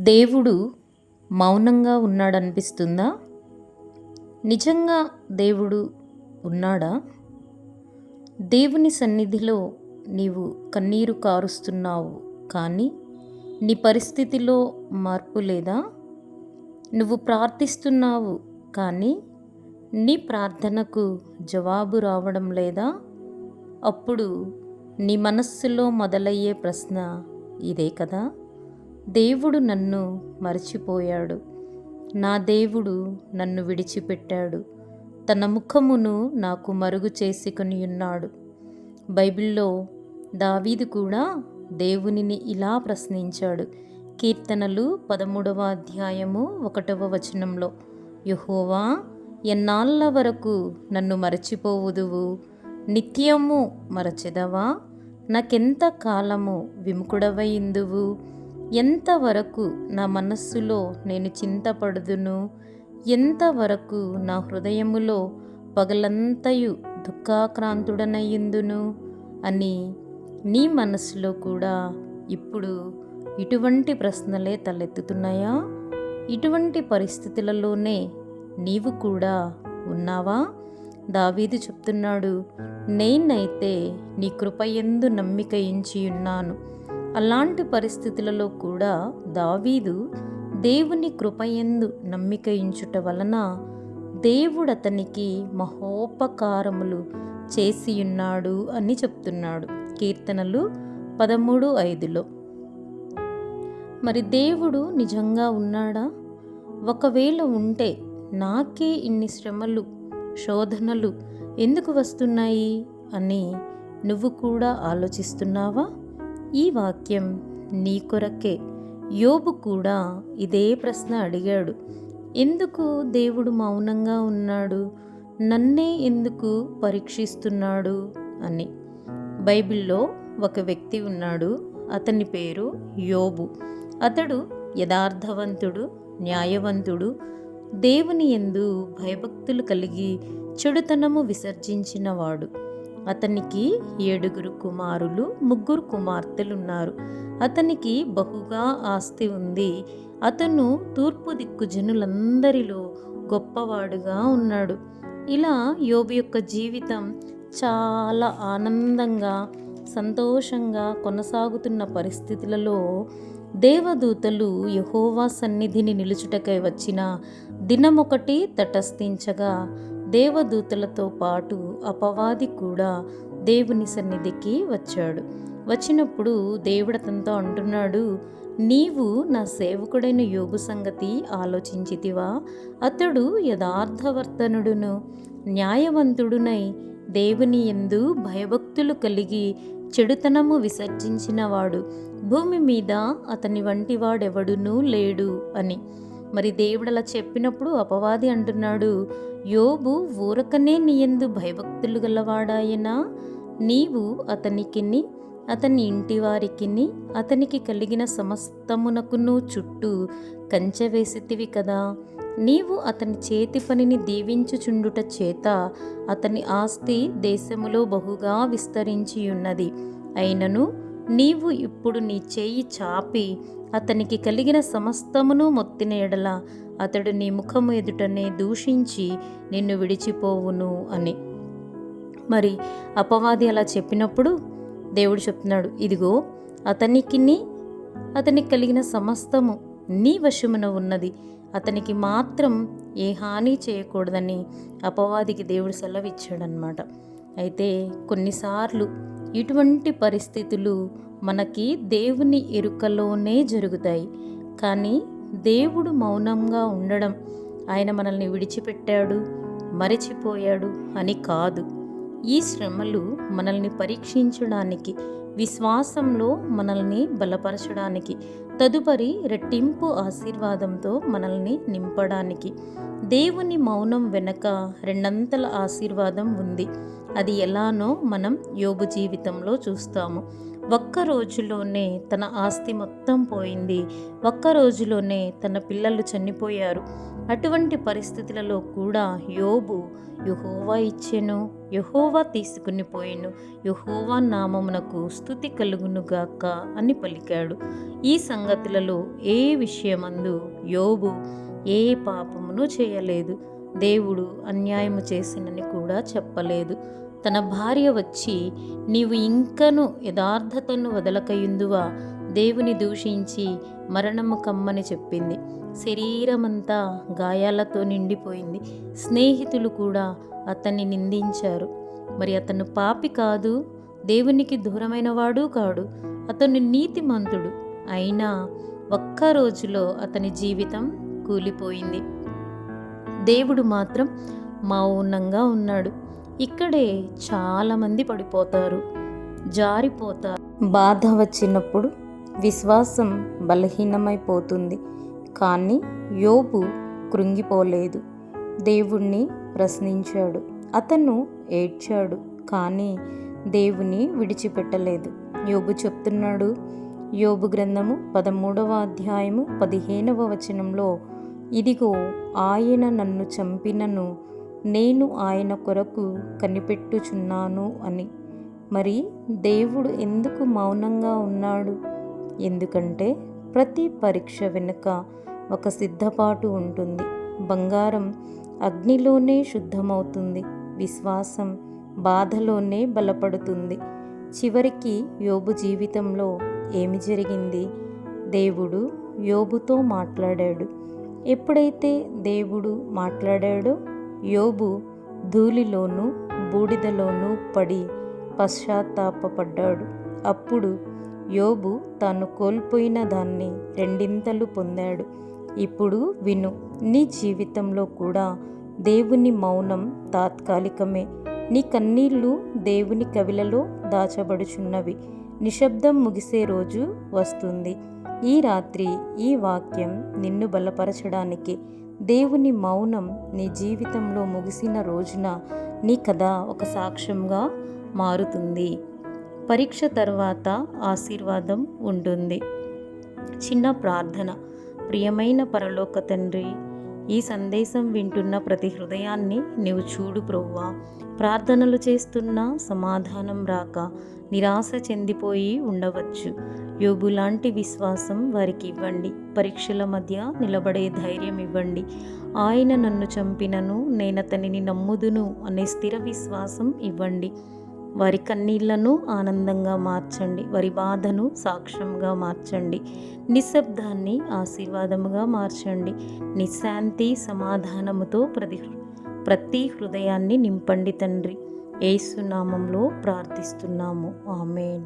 దేవుడు మౌనంగా ఉన్నాడనిపిస్తుందా? నిజంగా దేవుడు ఉన్నాడా? దేవుని సన్నిధిలో నీవు కన్నీరు కారుస్తున్నావు, కానీ నీ పరిస్థితిలో మార్పు లేదా? నువ్వు ప్రార్థిస్తున్నావు, కానీ నీ ప్రార్థనకు జవాబు రావడం లేదా? అప్పుడు నీ మనస్సులో మొదలయ్యే ప్రశ్న ఇదే కదా: దేవుడు నన్ను మరచిపోయాడు, నా దేవుడు నన్ను విడిచిపెట్టాడు, తన ముఖమును నాకు మరుగు చేసుకొని ఉన్నాడు. బైబిల్లో దావీదు కూడా దేవునిని ఇలా ప్రశ్నించాడు. కీర్తనలు 13వ అధ్యాయము 1వ వచనంలో, యెహోవా, ఎన్నాళ్ళ వరకు నన్ను మరచిపోవుదువు? నిత్యము మరచెదవా? నాకెంత కాలము విముఖుడవైందువు? ఎంతవరకు నా మనస్సులో నేను చింతపడుదును? ఎంతవరకు నా హృదయములో పగలంతయు దుఃఖాక్రాంతుడనయ్యుందును అని నీ మనస్సులో కూడా ఇప్పుడు ఇటువంటి ప్రశ్నలే తలెత్తుతున్నాయా? ఇటువంటి పరిస్థితులలోనే నీవు కూడా ఉన్నావా? దావీదు చెప్తున్నాడు, నేనైతే నీ కృపయందు నమ్మిక ఉంచి ఉన్నాను. అలాంటి పరిస్థితులలో కూడా దావీదు దేవుని కృపయందు నమ్మిక ఉంచుట వలన దేవుడు అతనికి మహోపకారములు చేసి ఉన్నాడు అని చెప్తున్నాడు. కీర్తనలు 13:5లో. మరి దేవుడు నిజంగా ఉన్నాడా? ఒకవేళ ఉంటే నాకే ఇన్ని శ్రమలు, శోధనలు ఎందుకు వస్తున్నాయి అని నువ్వు కూడా ఆలోచిస్తున్నావా? ఈ వాక్యం నీ కొరకే. యోబు కూడా ఇదే ప్రశ్న అడిగాడు. ఎందుకు దేవుడు మౌనంగా ఉన్నాడు? నన్నే ఎందుకు పరీక్షిస్తున్నాడు అని. బైబిల్లో ఒక వ్యక్తి ఉన్నాడు. అతని పేరు యోబు. అతడు యథార్థవంతుడు, న్యాయవంతుడు, దేవుని యందు భయభక్తులు కలిగి చెడుతనము విసర్జించినవాడు. అతనికి 7 కుమారులు, 3 కుమార్తెలున్నారు. అతనికి బహుగా ఆస్తి ఉంది. అతను తూర్పు దిక్కు జనులందరిలో గొప్పవాడుగా ఉన్నాడు. ఇలా యోబు యొక్క జీవితం చాలా ఆనందంగా, సంతోషంగా కొనసాగుతున్న పరిస్థితులలో దేవదూతలు యెహోవా సన్నిధిని నిలుచుటకై వచ్చిన దినమొకటి తటస్థించగా, దేవదూతలతో పాటు అపవాది కూడా దేవుని సన్నిధికి వచ్చాడు. వచ్చినప్పుడు దేవుడు అతనితో అంటున్నాడు, నీవు నా సేవకుడైన యోబు సంగతి ఆలోచించితివా? అతడు యథార్థవర్తనుడును, న్యాయవంతుడునై దేవుని యందు భయభక్తులు కలిగి చెడుతనము విసర్జించినవాడు. భూమి మీద అతని వంటి వాడెవడునూ లేడు అని. మరి దేవుడు అలా చెప్పినప్పుడు అపవాది అంటున్నాడు, యోబు ఊరకనే నీ యందు భయభక్తులు గలవాడాయనా? నీవు అతనికిని, అతని ఇంటి వారికిని, అతనికి కలిగిన సమస్తమునకును చుట్టూ కంచె వేసితివి కదా. నీవు అతని చేతి పనిని దీవించుచుండుట చేత అతని ఆస్తి దేశములో బహుగా విస్తరించి ఉన్నది. అయినను నీవు ఇప్పుడు నీ చేయి చాపి అతనికి కలిగిన సమస్తమును మొత్తిన ఎడల అతడు నీ ముఖము ఎదుటనే దూషించి నిన్ను విడిచిపోవును అని. మరి అపవాది అలా చెప్పినప్పుడు దేవుడు చెప్తున్నాడు, ఇదిగో అతనికి కలిగిన సమస్తము నీ వశమున ఉన్నది, అతనికి మాత్రం ఏ హాని చేయకూడదని అపవాదికి దేవుడు సెలవిచ్చాడనమాట. అయితే కొన్నిసార్లు ఇటువంటి పరిస్థితులు మనకి దేవుని ఎరుకలోనే జరుగుతాయి. కానీ దేవుడు మౌనంగా ఉండడం, ఆయన మనల్ని విడిచిపెట్టాడు, మరచిపోయాడు అని కాదు. ఈ శ్రమలు మనల్ని పరీక్షించడానికి, విశ్వాసంలో మనల్ని బలపరచడానికి, తదుపరి రెట్టింపు ఆశీర్వాదంతో మనల్ని నింపడానికి. దేవుని మౌనం వెనక 2 ఆశీర్వాదం ఉంది. అది ఎలానో మనం యోబు జీవితంలో చూస్తాము. ఒక్క రోజులోనే తన ఆస్తి మొత్తం పోయింది. ఒక్క రోజులోనే తన పిల్లలు చనిపోయారు. అటువంటి పరిస్థితులలో కూడా యోబు యెహోవా ఇచ్చెను, యెహోవా తీసుకుని పోయెను, యెహోవా నామమునకు స్తుతి కలుగునుగాక అని పలికాడు. ఈ సంగతులలో ఏ విషయమందు యోబు ఏ పాపమును చేయలేదు. దేవుడు అన్యాయము చేసినని కూడా చెప్పలేదు. తన భార్య వచ్చి, నీవు ఇంకను యథార్థతను వదలకయుందువా, దేవుని దూషించి మరణము కమ్మని చెప్పింది. శరీరమంతా గాయాలతో నిండిపోయింది. స్నేహితులు కూడా అతన్ని నిందించారు. మరి అతను పాపి కాదు, దేవునికి దూరమైన వాడు కాడు, అతను నీతిమంతుడు. అయినా ఒక్క రోజులో అతని జీవితం కూలిపోయింది. దేవుడు మాత్రం మౌనంగా ఉన్నాడు. ఇక్కడే చాలామంది పడిపోతారు, జారిపోతారు. బాధ వచ్చినప్పుడు విశ్వాసం బలహీనమైపోతుంది. కానీ యోబు కృంగిపోలేదు. దేవుణ్ణి ప్రశ్నించాడు. అతను ఏడ్చాడు, కానీ దేవుని విడిచిపెట్టలేదు. యోబు చెప్తున్నాడు, యోబు గ్రంథము 13వ అధ్యాయము 15వ వచనంలో, ఇదిగో ఆయన నన్ను చంపినను నేను ఆయన కొరకు కనిపెట్టుచున్నాను అని. మరి దేవుడు ఎందుకు మౌనంగా ఉన్నాడు? ఎందుకంటే ప్రతి పరీక్ష వెనుక ఒక సిద్ధపాటు ఉంటుంది. బంగారం అగ్నిలోనే శుద్ధమవుతుంది, విశ్వాసం బాధలోనే బలపడుతుంది. చివరికి యోబు జీవితంలో ఏమి జరిగింది? దేవుడు యోబుతో మాట్లాడాడు. ఎప్పుడైతే దేవుడు మాట్లాడాడో యోబు ధూళిలోనూ బూడిదలోనూ పడి పశ్చాత్తాపపడ్డాడు. అప్పుడు యోబు తాను కోల్పోయిన దాన్ని రెండింతలు పొందాడు. ఇప్పుడు విను, నీ జీవితంలో కూడా దేవుని మౌనం తాత్కాలికమే. నీ కన్నీళ్లు దేవుని కవిలలో దాచబడుచున్నవి. నిశ్శబ్దం ముగిసే రోజు వస్తుంది. ఈ రాత్రి ఈ వాక్యం నిన్ను బలపరచడానికి. దేవుని మౌనం నీ జీవితంలో ముగిసిన రోజున నీ కథ ఒక సాక్ష్యంగా మారుతుంది. పరీక్ష తర్వాత ఆశీర్వాదం ఉంటుంది. చిన్న ప్రార్థన. ప్రియమైన పరలోక తండ్రి, ఈ సందేశం వింటున్న ప్రతి హృదయాన్ని నీవు చూడు ప్రభువా. ప్రార్థనలు చేస్తున్నా సమాధానం రాక నిరాశ చెందిపోయి ఉండవచ్చు. యోబు లాంటి విశ్వాసం వారికి ఇవ్వండి. పరీక్షల మధ్య నిలబడే ధైర్యం ఇవ్వండి. ఆయన నన్ను చంపినను నేనతనిని నమ్ముదును అనే స్థిర విశ్వాసం ఇవ్వండి. వారి కన్నీళ్లను ఆనందంగా మార్చండి. వారి బాధను సాక్ష్యంగా మార్చండి. నిశ్శబ్దాన్ని ఆశీర్వాదముగా మార్చండి. నిశాంతి సమాధానముతో ప్రతి హృదయాన్ని నింపండి తండ్రి. యేసు నామంలో ప్రార్థిస్తున్నాము. ఆమేన్.